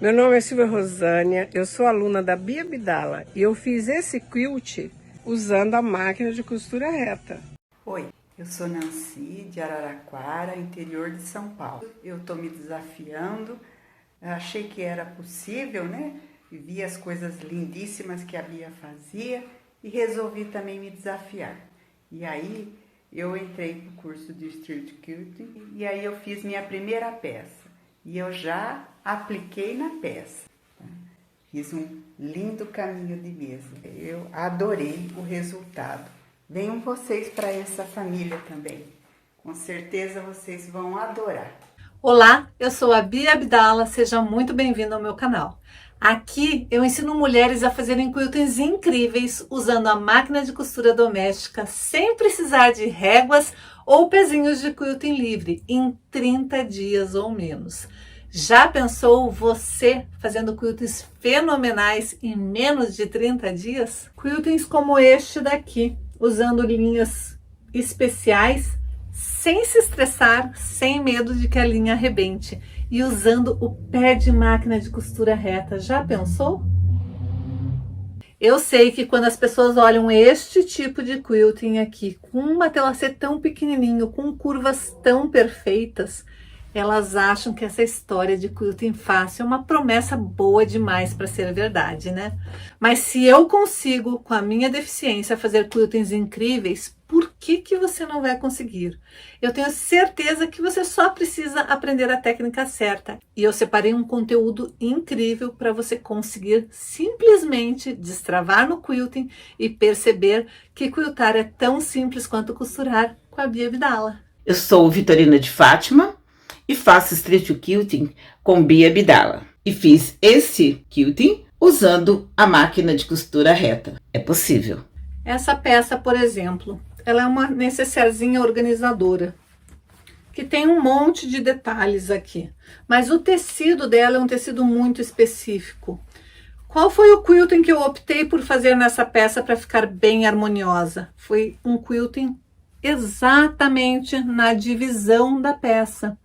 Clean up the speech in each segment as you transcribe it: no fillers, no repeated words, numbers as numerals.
Meu nome é Silvia Rosânia, eu sou aluna da Bia Abdala e eu fiz esse quilt usando a máquina de costura reta. Oi, eu sou Nancy, de Araraquara, interior de São Paulo. Eu estou me desafiando, achei que era possível, né? Vi as coisas lindíssimas que a Bia fazia e resolvi também me desafiar. E aí eu entrei no curso de Street Quilting e aí eu fiz minha primeira peça. E eu já apliquei na peça. Fiz um lindo caminho de mesa. Eu adorei o resultado. Venham vocês para essa família também. Com certeza vocês vão adorar. Olá, eu sou a Bia Abdala, seja muito bem-vindo ao meu canal. Aqui eu ensino mulheres a fazerem quiltings incríveis usando a máquina de costura doméstica sem precisar de réguas ou pezinhos de quilting livre em 30 dias ou menos. Já pensou você fazendo quiltings fenomenais em menos de 30 dias? Quiltings como este daqui, usando linhas especiais, sem se estressar, sem medo de que a linha arrebente e usando o pé de máquina de costura reta. Já pensou? Eu sei que quando as pessoas olham este tipo de quilting aqui, com um matelassê tão pequenininho, com curvas tão perfeitas, elas acham que essa história de quilting fácil é uma promessa boa demais para ser verdade, né? Mas se eu consigo, com a minha deficiência, fazer quiltings incríveis, por que você não vai conseguir? Eu tenho certeza que você só precisa aprender a técnica certa. E eu separei um conteúdo incrível para você conseguir simplesmente destravar no quilting e perceber que quiltar é tão simples quanto costurar com a Bia Abdala. Eu sou Vitorina de Fátima e faço Street Quilting com Bia Abdala. E fiz esse quilting usando a máquina de costura reta. É possível. Essa peça, por exemplo, ela é uma necessairezinha organizadora, que tem um monte de detalhes aqui. Mas o tecido dela é um tecido muito específico. Qual foi o quilting que eu optei por fazer nessa peça para ficar bem harmoniosa? Foi um quilting exatamente na divisão da peça.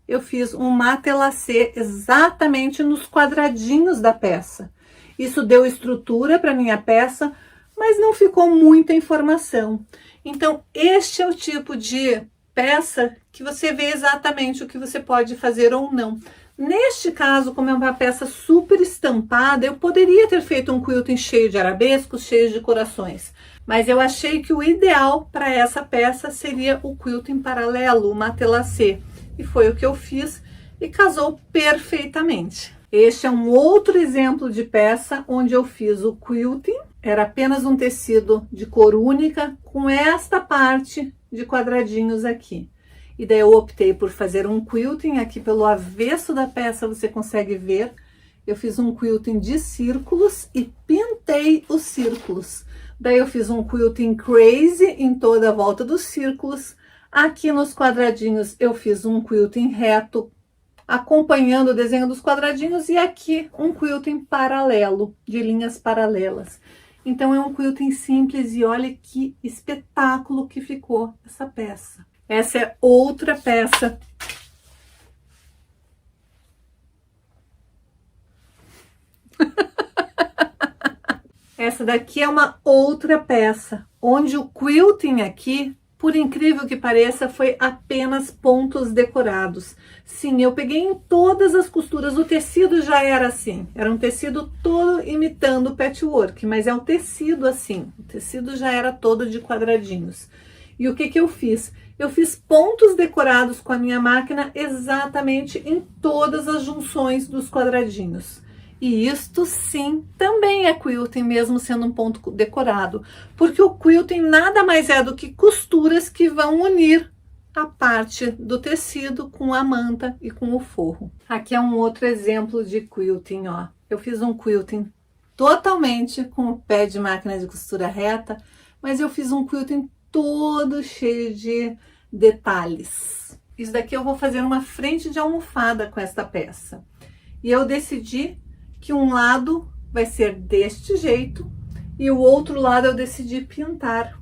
Eu fiz um matelassê exatamente nos quadradinhos da peça. Isso deu estrutura para minha peça, mas não ficou muita informação. Então, este é o tipo de peça que você vê exatamente o que você pode fazer ou não. Neste caso, como é uma peça super estampada, eu poderia ter feito um quilting cheio de arabescos, cheio de corações. Mas eu achei que o ideal para essa peça seria o quilting paralelo, o matelassê. E foi o que eu fiz e casou perfeitamente. Este é um outro exemplo de peça onde eu fiz o quilting. Era apenas um tecido de cor única com esta parte de quadradinhos aqui. E daí eu optei por fazer um quilting aqui pelo avesso da peça, você consegue ver. Eu fiz um quilting de círculos e pintei os círculos. Daí eu fiz um quilting crazy em toda a volta dos círculos. Aqui nos quadradinhos eu fiz um quilting reto, acompanhando o desenho dos quadradinhos, e aqui um quilting paralelo, de linhas paralelas. Então é um quilting simples e olha que espetáculo que ficou essa peça. Essa é outra peça. Essa daqui é uma outra peça, onde o quilting aqui, por incrível que pareça, foi apenas pontos decorados. Sim, eu peguei em todas as costuras, o tecido já era assim. Era um tecido todo imitando patchwork, mas é um tecido assim. O tecido já era todo de quadradinhos. E o que eu fiz? Eu fiz pontos decorados com a minha máquina exatamente em todas as junções dos quadradinhos. E isto sim também é quilting, mesmo sendo um ponto decorado, porque o quilting nada mais é do que costuras que vão unir a parte do tecido com a manta e com o forro. Aqui é um outro exemplo de quilting, ó. Eu fiz um quilting totalmente com o pé de máquina de costura reta, mas eu fiz um quilting todo cheio de detalhes. Isso daqui eu vou fazer uma frente de almofada com esta peça. E eu decidi que um lado vai ser deste jeito e o outro lado eu decidi pintar.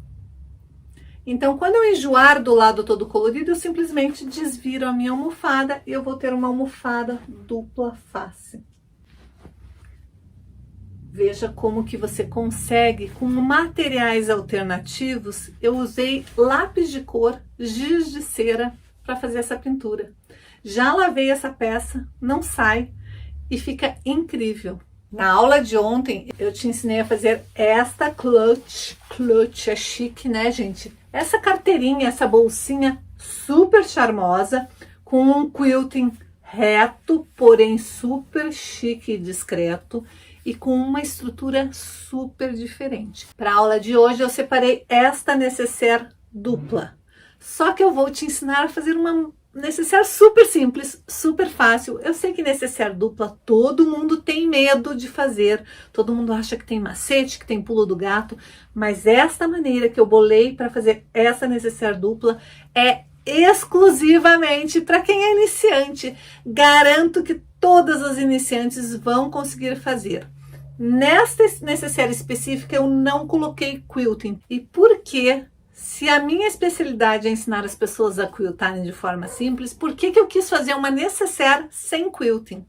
Então, quando eu enjoar do lado todo colorido, eu simplesmente desviro a minha almofada e eu vou ter uma almofada dupla face. Veja como que você consegue, com materiais alternativos. Eu usei lápis de cor, giz de cera para fazer essa pintura. Já lavei essa peça, não sai e fica incrível. Na aula de ontem eu te ensinei a fazer esta clutch. Clutch é chique, né, gente? Essa carteirinha, essa bolsinha super charmosa, com um quilting reto, porém super chique e discreto, e com uma estrutura super diferente. Para a aula de hoje eu separei esta necessaire dupla. Só que eu vou te ensinar a fazer uma necessaire super simples, super fácil. Eu sei que necessaire dupla todo mundo tem medo de fazer, todo mundo acha que tem macete, que tem pulo do gato, mas esta maneira que eu bolei para fazer essa necessaire dupla é exclusivamente para quem é iniciante. Garanto que todas as iniciantes vão conseguir fazer. Nesta necessaire específica eu não coloquei quilting. E por quê? Se a minha especialidade é ensinar as pessoas a quiltarem de forma simples, por que eu quis fazer uma necessaire sem quilting?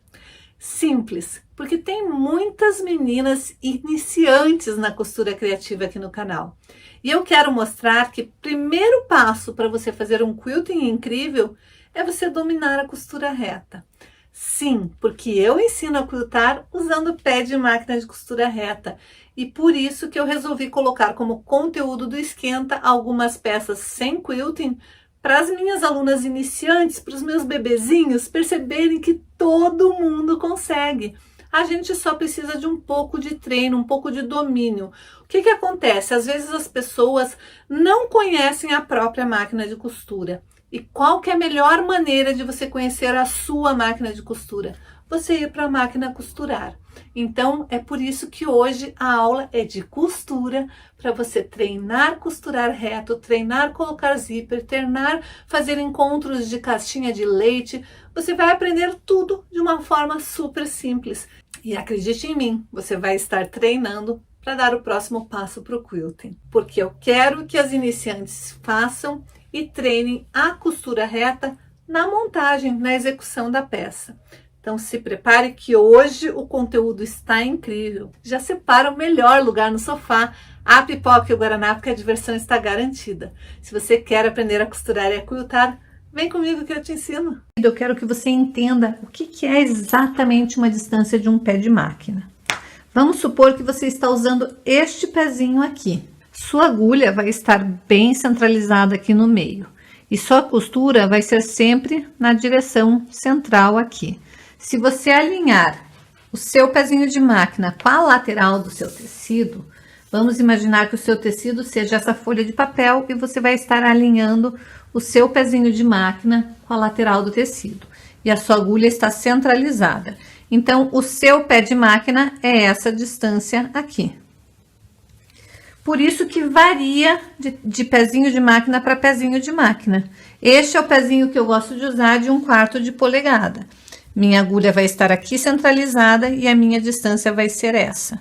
Simples, porque tem muitas meninas iniciantes na costura criativa aqui no canal. E eu quero mostrar que o primeiro passo para você fazer um quilting incrível é você dominar a costura reta. Sim, porque eu ensino a quiltar usando pé de máquina de costura reta. E por isso que eu resolvi colocar como conteúdo do Esquenta algumas peças sem quilting para as minhas alunas iniciantes, para os meus bebezinhos perceberem que todo mundo consegue. A gente só precisa de um pouco de treino, um pouco de domínio. O que acontece? Às vezes as pessoas não conhecem a própria máquina de costura. E qual que é a melhor maneira de você conhecer a sua máquina de costura? Você ir para a máquina costurar. Então, é por isso que hoje a aula é de costura, para você treinar costurar reto, treinar colocar zíper, treinar fazer encontros de caixinha de leite. Você vai aprender tudo de uma forma super simples. E acredite em mim, você vai estar treinando para dar o próximo passo para o quilting. Porque eu quero que as iniciantes façam e treinem a costura reta na montagem, na execução da peça. Então se prepare que hoje o conteúdo está incrível. Já separa o melhor lugar no sofá, a pipoca e o guaraná, porque a diversão está garantida. Se você quer aprender a costurar e a quiltar, vem comigo que eu te ensino. Eu quero que você entenda o que é exatamente uma distância de um pé de máquina. Vamos supor que você está usando este pezinho aqui. Sua agulha vai estar bem centralizada aqui no meio. E sua costura vai ser sempre na direção central aqui. Se você alinhar o seu pezinho de máquina com a lateral do seu tecido, vamos imaginar que o seu tecido seja essa folha de papel e você vai estar alinhando o seu pezinho de máquina com a lateral do tecido. E a sua agulha está centralizada. Então, o seu pé de máquina é essa distância aqui. Por isso que varia de pezinho de máquina para pezinho de máquina. Este é o pezinho que eu gosto de usar, de 1/4 de polegada. Minha agulha vai estar aqui centralizada e a minha distância vai ser essa.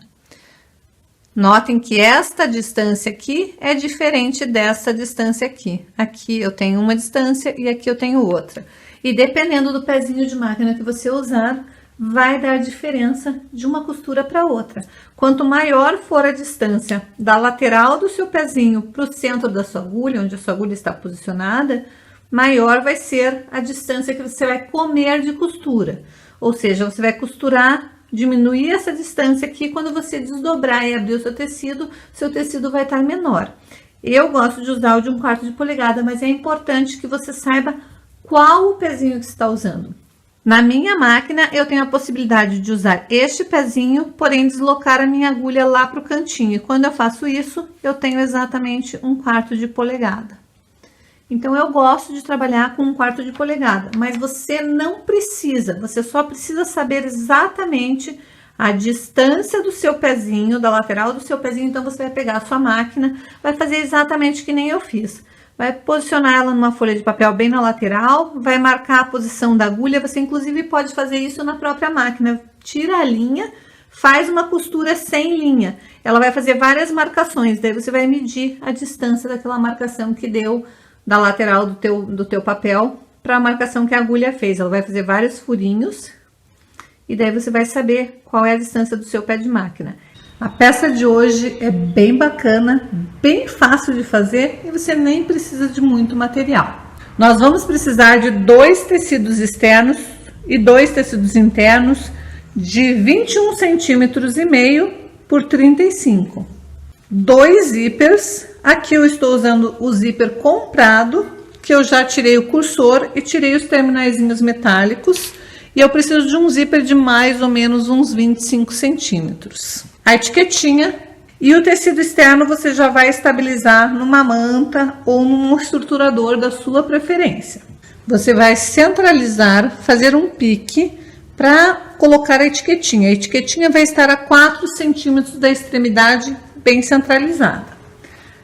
Notem que esta distância aqui é diferente dessa distância aqui. Aqui eu tenho uma distância e aqui eu tenho outra. E dependendo do pezinho de máquina que você usar, vai dar diferença de uma costura para outra. Quanto maior for a distância da lateral do seu pezinho para o centro da sua agulha, onde a sua agulha está posicionada, maior vai ser a distância que você vai comer de costura. Ou seja, você vai costurar, diminuir essa distância aqui, quando você desdobrar e abrir o seu tecido vai estar menor. Eu gosto de usar o de 1/4 de polegada, mas é importante que você saiba qual o pezinho que você está usando. Na minha máquina, eu tenho a possibilidade de usar este pezinho, porém deslocar a minha agulha lá para o cantinho. E quando eu faço isso, eu tenho exatamente 1/4 de polegada. Então, eu gosto de trabalhar com 1/4 de polegada, mas você não precisa, você só precisa saber exatamente a distância do seu pezinho, da lateral do seu pezinho. Então, você vai pegar a sua máquina, vai fazer exatamente que nem eu fiz. Vai posicionar ela numa folha de papel bem na lateral, vai marcar a posição da agulha. Você, inclusive, pode fazer isso na própria máquina. Tira a linha, faz uma costura sem linha. Ela vai fazer várias marcações, daí você vai medir a distância daquela marcação que deu da lateral do teu papel para a marcação que a agulha fez. Ela vai fazer vários furinhos e daí você vai saber qual é a distância do seu pé de máquina. A peça de hoje é bem bacana, bem fácil de fazer e você nem precisa de muito material. Nós vamos precisar de 2 tecidos externos e 2 tecidos internos de 21 centímetros e meio por 35. 2 zíperes, aqui eu estou usando o zíper comprado, que eu já tirei o cursor e tirei os terminaizinhos metálicos, e eu preciso de um zíper de mais ou menos uns 25 centímetros. A etiquetinha e o tecido externo você já vai estabilizar numa manta ou num estruturador da sua preferência. Você vai centralizar, fazer um pique para colocar a etiquetinha. A etiquetinha vai estar a 4 centímetros da extremidade bem centralizada.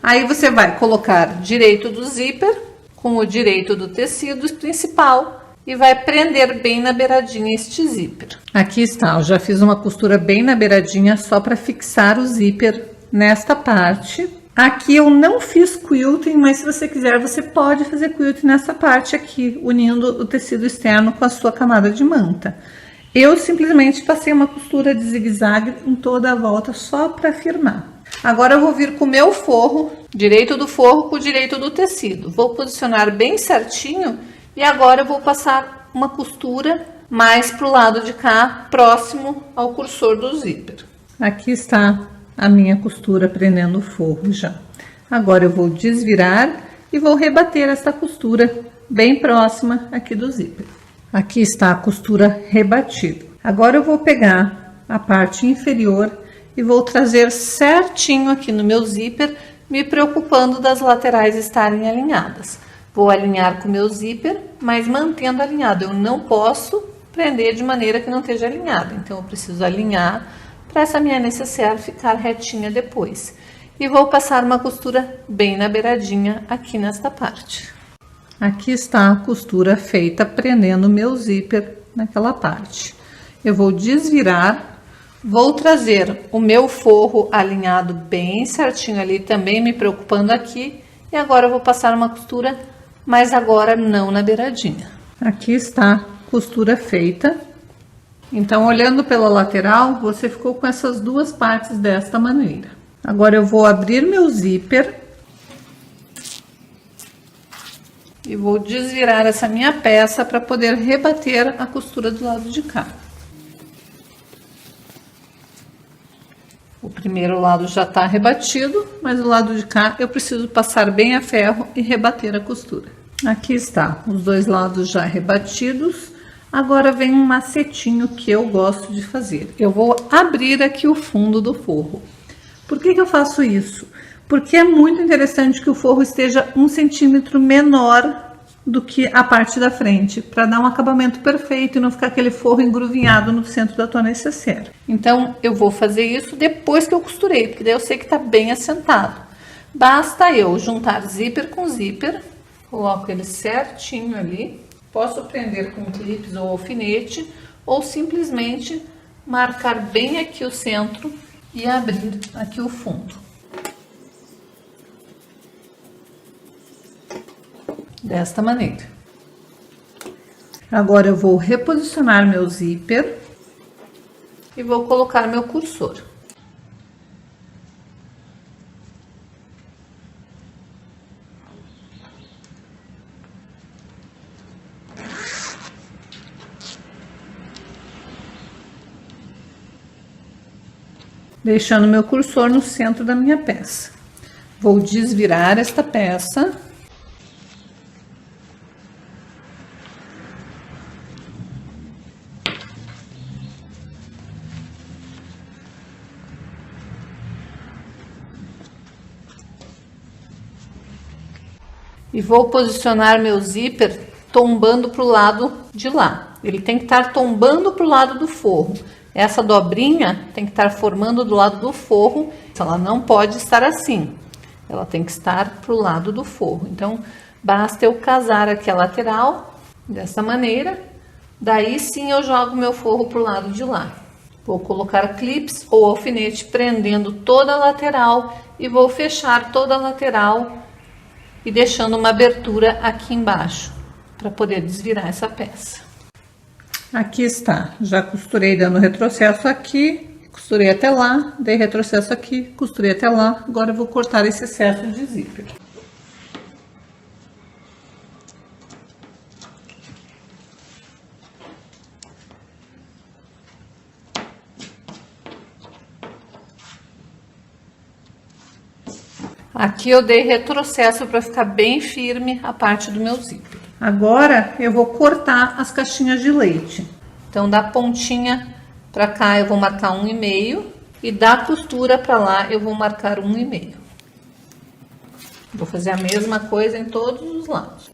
Aí você vai colocar direito do zíper com o direito do tecido principal e vai prender bem na beiradinha este zíper. Aqui está, eu já fiz uma costura bem na beiradinha só para fixar o zíper nesta parte. Aqui eu não fiz quilting, mas se você quiser, você pode fazer quilting nessa parte aqui, unindo o tecido externo com a sua camada de manta. Eu simplesmente passei uma costura de zigue-zague em toda a volta só para firmar. Agora eu vou vir com o meu forro, direito do forro com o direito do tecido. Vou posicionar bem certinho e agora eu vou passar uma costura mais pro lado de cá, próximo ao cursor do zíper. Aqui está a minha costura prendendo o forro já. Agora eu vou desvirar e vou rebater essa costura bem próxima aqui do zíper. Aqui está a costura rebatida. Agora eu vou pegar a parte inferior e vou trazer certinho aqui no meu zíper, me preocupando das laterais estarem alinhadas. Vou alinhar com o meu zíper, mas mantendo alinhado. Eu não posso prender de maneira que não esteja alinhada. Então, eu preciso alinhar para essa minha necessaire ficar retinha depois. E vou passar uma costura bem na beiradinha aqui nesta parte. Aqui está a costura feita prendendo o meu zíper naquela parte. Eu vou desvirar, vou trazer o meu forro alinhado bem certinho ali, também me preocupando aqui. E agora eu vou passar uma costura, mas agora não na beiradinha. Aqui está a costura feita. Então, olhando pela lateral, você ficou com essas 2 partes desta maneira. Agora eu vou abrir meu zíper e vou desvirar essa minha peça para poder rebater a costura do lado de cá. O primeiro lado já está rebatido, mas do lado de cá eu preciso passar bem a ferro e rebater a costura. Aqui está, os 2 lados já rebatidos. Agora vem um macetinho que eu gosto de fazer. Eu vou abrir aqui o fundo do forro. Por que eu faço isso? Porque é muito interessante que o forro esteja 1 centímetro menor do que a parte da frente, para dar um acabamento perfeito e não ficar aquele forro engruvinhado no centro da tua necessaire. Então, eu vou fazer isso depois que eu costurei, porque daí eu sei que tá bem assentado. Basta eu juntar zíper com zíper, coloco ele certinho ali, posso prender com clips ou alfinete, ou simplesmente marcar bem aqui o centro e abrir aqui o fundo. Desta maneira. Agora eu vou reposicionar meu zíper e vou colocar meu cursor. Deixando meu cursor no centro da minha peça. Vou desvirar esta peça. E vou posicionar meu zíper tombando para o lado de lá. Ele tem que estar tombando para o lado do forro. Essa dobrinha tem que estar formando do lado do forro. Ela não pode estar assim. Ela tem que estar para o lado do forro. Então, basta eu casar aqui a lateral dessa maneira. Daí sim eu jogo meu forro para o lado de lá. Vou colocar clips ou alfinete prendendo toda a lateral e vou fechar toda a lateral e deixando uma abertura aqui embaixo para poder desvirar essa peça. Aqui está, já costurei dando retrocesso aqui, Costurei até lá, dei retrocesso aqui, costurei até lá. Agora eu vou cortar esse excesso de zíper. Aqui eu dei retrocesso para ficar bem firme a parte do meu zíper. Agora eu vou cortar as caixinhas de leite. Então da pontinha para cá eu vou marcar 1,5 e da costura para lá eu vou marcar 1,5. Vou fazer a mesma coisa em todos os lados.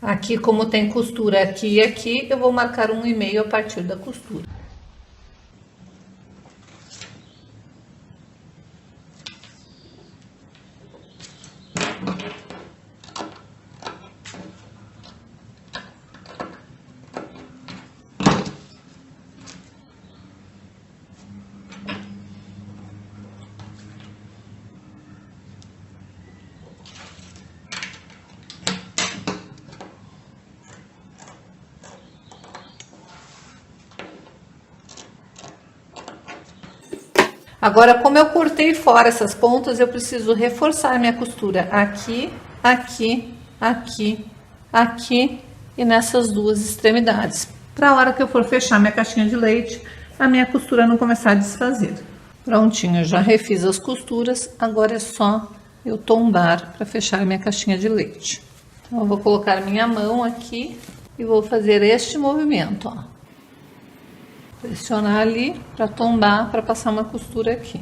Aqui, como tem costura aqui e aqui, eu vou marcar 1,5 a partir da costura. Agora, como eu cortei fora essas pontas, eu preciso reforçar minha costura aqui, aqui, aqui, aqui e nessas duas extremidades. Para a hora que eu for fechar minha caixinha de leite, a minha costura não começar a desfazer. Prontinho, eu já refiz as costuras, agora é só eu tombar para fechar minha caixinha de leite. Então, eu vou colocar minha mão aqui e vou fazer este movimento, ó. Pressionar ali para tombar, para passar uma costura aqui.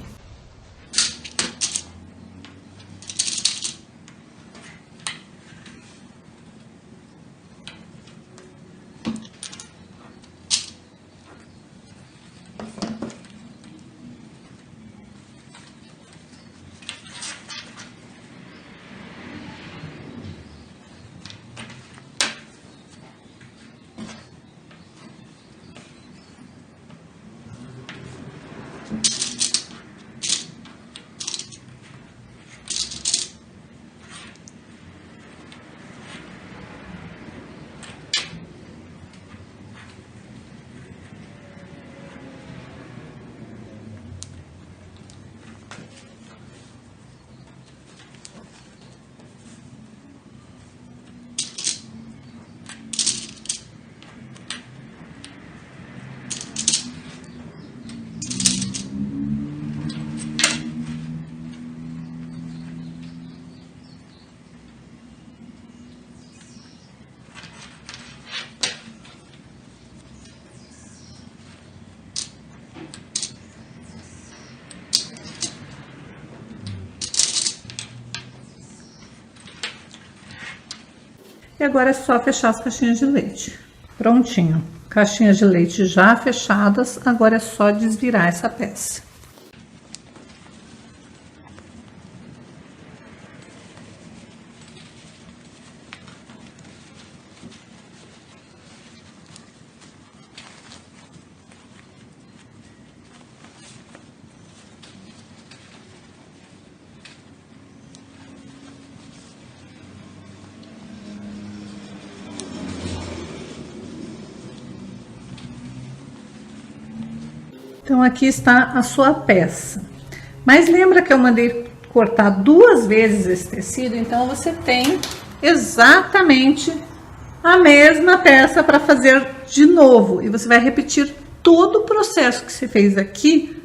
E agora é só fechar as caixinhas de leite. Prontinho. Caixinhas de leite já fechadas, agora é só desvirar essa peça. Então, aqui está a sua peça. Mas lembra que eu mandei cortar 2 vezes esse tecido? Então, você tem exatamente a mesma peça para fazer de novo. E você vai repetir todo o processo que você fez aqui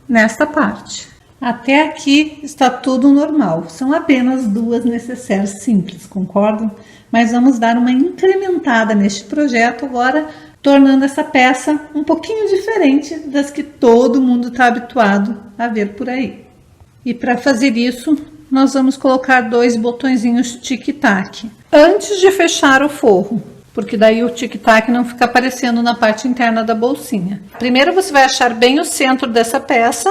nesta parte. Até aqui está tudo normal. São apenas 2 necessaires simples, concordam? Mas vamos dar uma incrementada neste projeto agora, tornando essa peça um pouquinho diferente das que todo mundo está habituado a ver por aí. E para fazer isso, nós vamos colocar 2 botõezinhos tic-tac antes de fechar o forro, porque daí o tic-tac não fica aparecendo na parte interna da bolsinha. Primeiro você vai achar bem o centro dessa peça,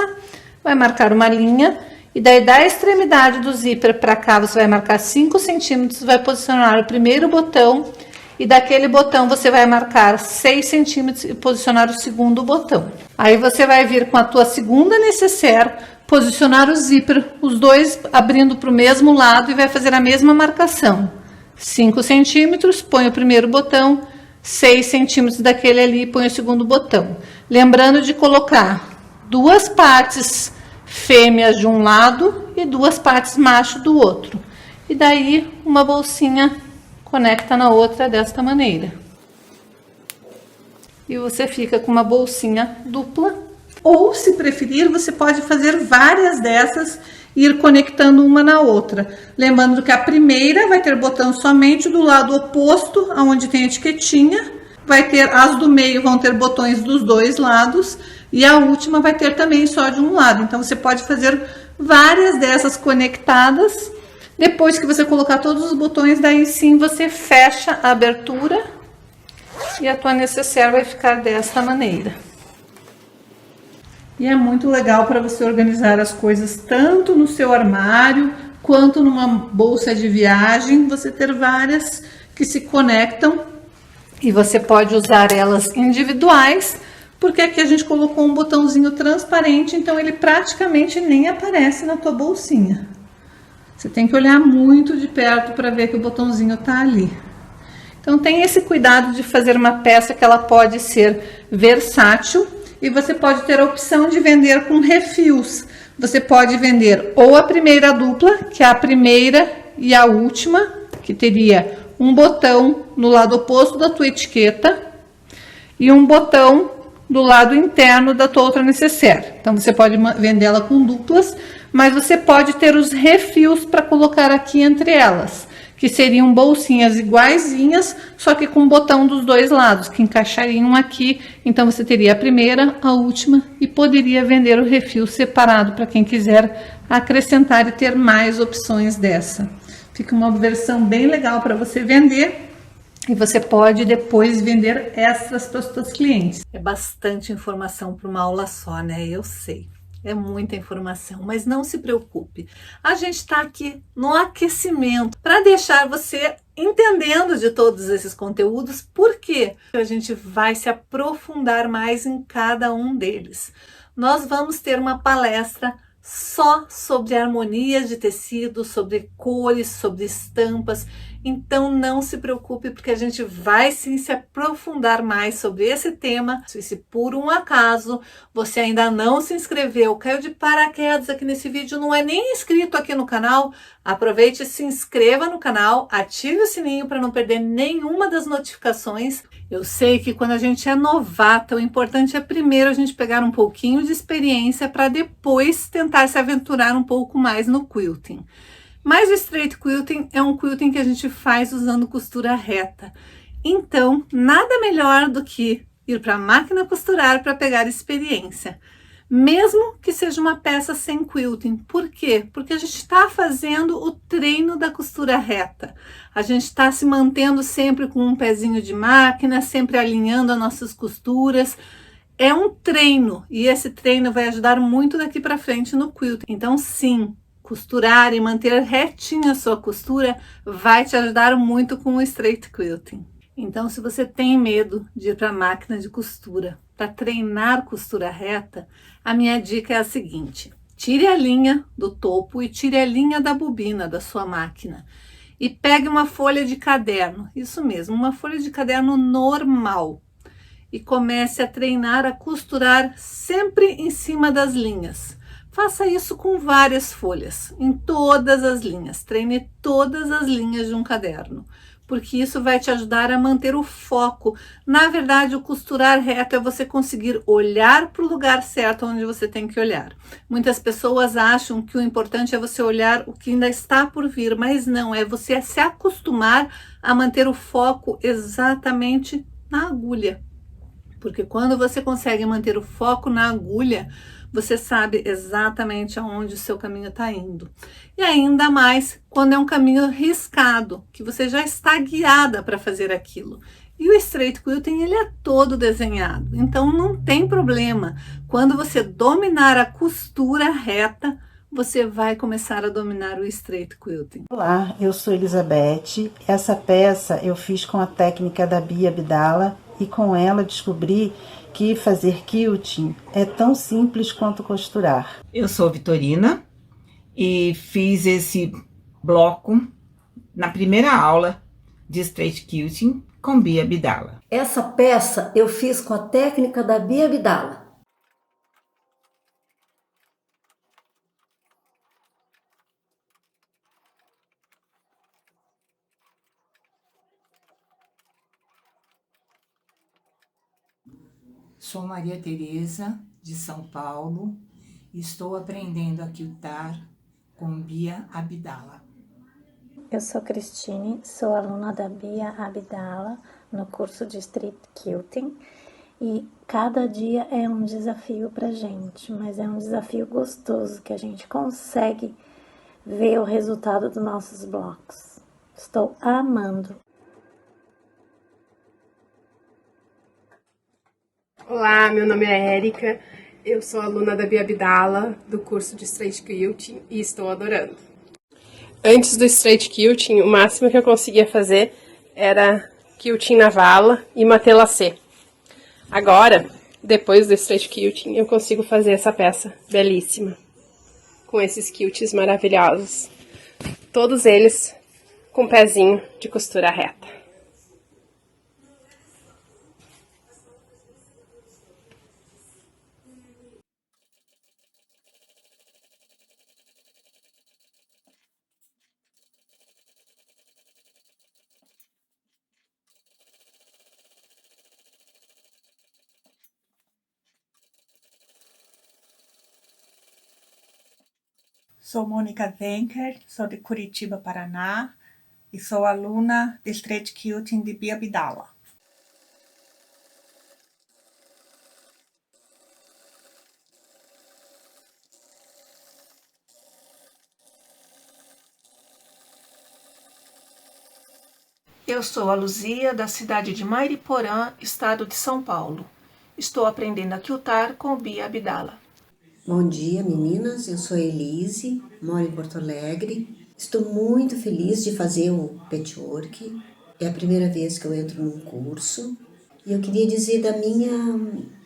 vai marcar uma linha E daí da extremidade do zíper para cá você vai marcar 5 centímetros, vai posicionar o primeiro botão e daquele botão você vai marcar 6 centímetros e posicionar o segundo botão. Aí você vai vir com a tua segunda necessaire, posicionar o zíper, os dois abrindo para o mesmo lado e vai fazer a mesma marcação. 5 centímetros, põe o primeiro botão, 6 centímetros daquele ali, põe o segundo botão. Lembrando de colocar 2 partes fêmeas de um lado e 2 partes macho do outro. E daí uma bolsinha conecta na outra desta maneira. E você fica com uma bolsinha dupla. Ou, se preferir, você pode fazer várias dessas e ir conectando uma na outra. Lembrando que a primeira vai ter botão somente do lado oposto, onde tem a etiquetinha. Vai ter, as do meio vão ter botões dos dois lados. E a última vai ter também só de um lado. Então, você pode fazer várias dessas conectadas. Depois que você colocar todos os botões, daí sim você fecha a abertura. E a tua necessaire vai ficar desta maneira. E é muito legal para você organizar as coisas tanto no seu armário, quanto numa bolsa de viagem. Você ter várias que se conectam. E você pode usar elas individuais. Porque aqui a gente colocou um botãozinho transparente, então ele praticamente nem aparece na tua bolsinha. Você tem que olhar muito de perto para ver que o botãozinho tá ali. Então tem esse cuidado de fazer uma peça que ela pode ser versátil e você pode ter a opção de vender com refis. Você pode vender ou a primeira dupla, que é a primeira e a última, que teria um botão no lado oposto da tua etiqueta e um botão do lado interno da tua outra necessaire. Então você pode vender ela com duplas, mas você pode ter os refis para colocar aqui entre elas, que seriam bolsinhas iguaizinhas, só que com botão dos dois lados, que encaixariam aqui. Então você teria a primeira, a última e poderia vender o refil separado para quem quiser acrescentar e ter mais opções dessa. Fica uma versão bem legal para você vender. E você pode depois vender extras para os seus clientes. É bastante informação para uma aula só, né? Eu sei. É muita informação, mas não se preocupe. A gente está aqui no aquecimento para deixar você entendendo de todos esses conteúdos, porque a gente vai se aprofundar mais em cada um deles. Nós vamos ter uma palestra só sobre harmonia de tecido, sobre cores, sobre estampas. Então não se preocupe, porque a gente vai sim se aprofundar mais sobre esse tema. Se por um acaso você ainda não se inscreveu, caiu de paraquedas aqui nesse vídeo, não é nem inscrito aqui no canal, aproveite e se inscreva no canal, ative o sininho para não perder nenhuma das notificações. Eu sei que quando a gente é novata, o importante é primeiro a gente pegar um pouquinho de experiência para depois tentar se aventurar um pouco mais no quilting. Mas o straight quilting é um quilting que a gente faz usando costura reta. Então, nada melhor do que ir para a máquina costurar para pegar experiência. Mesmo que seja uma peça sem quilting. Por quê? Porque a gente está fazendo o treino da costura reta. A gente está se mantendo sempre com um pezinho de máquina, sempre alinhando as nossas costuras. É um treino e esse treino vai ajudar muito daqui para frente no quilting. Então, sim, costurar e manter retinha a sua costura vai te ajudar muito com o straight quilting. Então, se você tem medo de ir para a máquina de costura para treinar costura reta, a minha dica é a seguinte: tire a linha do topo e tire a linha da bobina da sua máquina e pegue uma folha de caderno, isso mesmo, uma folha de caderno normal, e comece a treinar a costurar sempre em cima das linhas. Faça isso com várias folhas, em todas as linhas. Treine todas as linhas de um caderno, porque isso vai te ajudar a manter o foco. Na verdade, o costurar reto é você conseguir olhar para o lugar certo onde você tem que olhar. Muitas pessoas acham que o importante é você olhar o que ainda está por vir, mas não, é você se acostumar a manter o foco exatamente na agulha. Porque quando você consegue manter o foco na agulha, você sabe exatamente aonde o seu caminho está indo. E ainda mais quando é um caminho riscado, que você já está guiada para fazer aquilo. E o straight quilting, ele é todo desenhado, então não tem problema. Quando você dominar a costura reta, você vai começar a dominar o straight quilting. Olá, eu sou Elizabeth. Essa peça eu fiz com a técnica da Bia Abdala e com ela descobri que fazer quilting é tão simples quanto costurar. Eu sou Vitorina e fiz esse bloco na primeira aula de straight quilting com Bia Abdala. Essa peça eu fiz com a técnica da Bia Abdala. Sou Maria Tereza, de São Paulo, e estou aprendendo a quiltar com Bia Abdala. Eu sou Cristine, sou aluna da Bia Abdala no curso de Street Quilting e cada dia é um desafio pra gente, mas é um desafio gostoso que a gente consegue ver o resultado dos nossos blocos. Estou amando! Olá, meu nome é Érica, eu sou aluna da Bia Abdala do curso de Straight Quilting e estou adorando. Antes do Straight Quilting, o máximo que eu conseguia fazer era quilting na vala e matelassé. Agora, depois do Straight Quilting, eu consigo fazer essa peça belíssima, com esses quilts maravilhosos, todos eles com pezinho de costura reta. Sou Mônica Denker, sou de Curitiba, Paraná, e sou aluna de Straight Quilting de Bia Abdala. Eu sou a Luzia, da cidade de Mairiporã, estado de São Paulo. Estou aprendendo a quiltar com Bia Abdala. Bom dia, meninas. Eu sou Elise, moro em Porto Alegre. Estou muito feliz de fazer o patchwork. É a primeira vez que eu entro num curso. E eu queria dizer da minha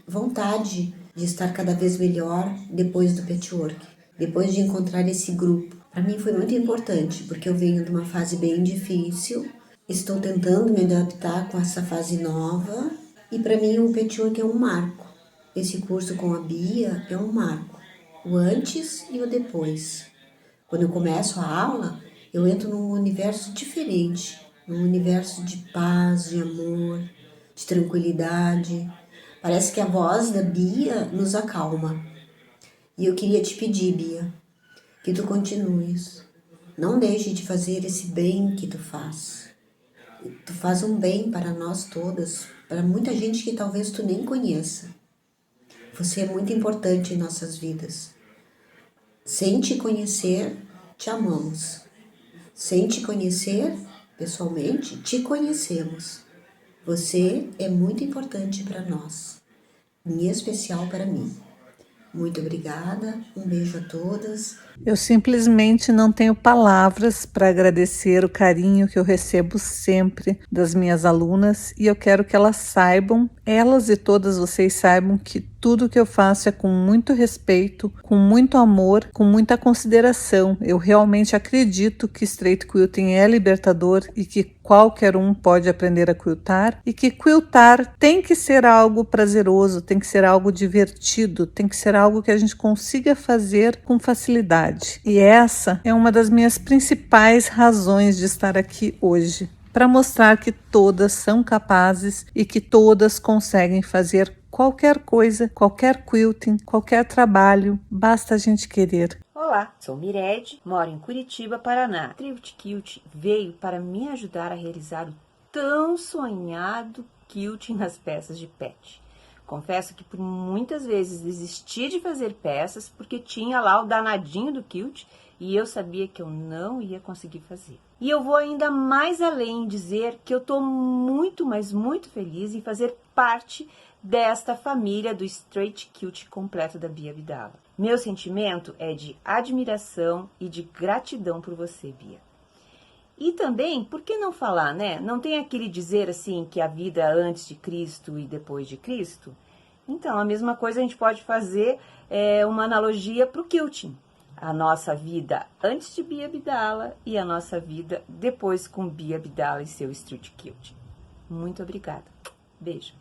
vontade de estar cada vez melhor depois do patchwork. Depois de encontrar esse grupo. Para mim foi muito importante, porque eu venho de uma fase bem difícil. Estou tentando me adaptar com essa fase nova. E para mim o patchwork é um marco. Esse curso com a Bia é um marco, o antes e o depois. Quando eu começo a aula, eu entro num universo diferente, num universo de paz, de amor, de tranquilidade. Parece que a voz da Bia nos acalma. E eu queria te pedir, Bia, que tu continues. Não deixe de fazer esse bem que tu faz. Tu faz um bem para nós todas, para muita gente que talvez tu nem conheça. Você é muito importante em nossas vidas. Sem te conhecer, te amamos. Sem te conhecer, pessoalmente, te conhecemos. Você é muito importante para nós, em especial para mim. Muito obrigada, um beijo a todas. Eu simplesmente não tenho palavras para agradecer o carinho que eu recebo sempre das minhas alunas e eu quero que elas saibam, elas e todas vocês saibam que tudo que eu faço é com muito respeito, com muito amor, com muita consideração. Eu realmente acredito que Straight Quilting é libertador e que qualquer um pode aprender a quiltar e que quiltar tem que ser algo prazeroso, tem que ser algo divertido, tem que ser algo que a gente consiga fazer com facilidade. E essa é uma das minhas principais razões de estar aqui hoje, para mostrar que todas são capazes e que todas conseguem fazer qualquer coisa, qualquer quilting, qualquer trabalho, basta a gente querer. Olá, sou Mirede, moro em Curitiba, Paraná. Straight Quilting veio para me ajudar a realizar o tão sonhado quilting nas peças de pet. Confesso que por muitas vezes desisti de fazer peças porque tinha lá o danadinho do quilt e eu sabia que eu não ia conseguir fazer. E eu vou ainda mais além em dizer que eu estou muito, mas muito feliz em fazer parte desta família do Straight Quilting completo da Bia Abdala. Meu sentimento é de admiração e de gratidão por você, Bia. E também, por que não falar, né? Não tem aquele dizer assim que a vida é antes de Cristo e depois de Cristo? Então, a mesma coisa a gente pode fazer uma analogia para o quilting. A nossa vida antes de Bia Abdala e a nossa vida depois com Bia Abdala e seu Street Quilting. Muito obrigada. Beijo.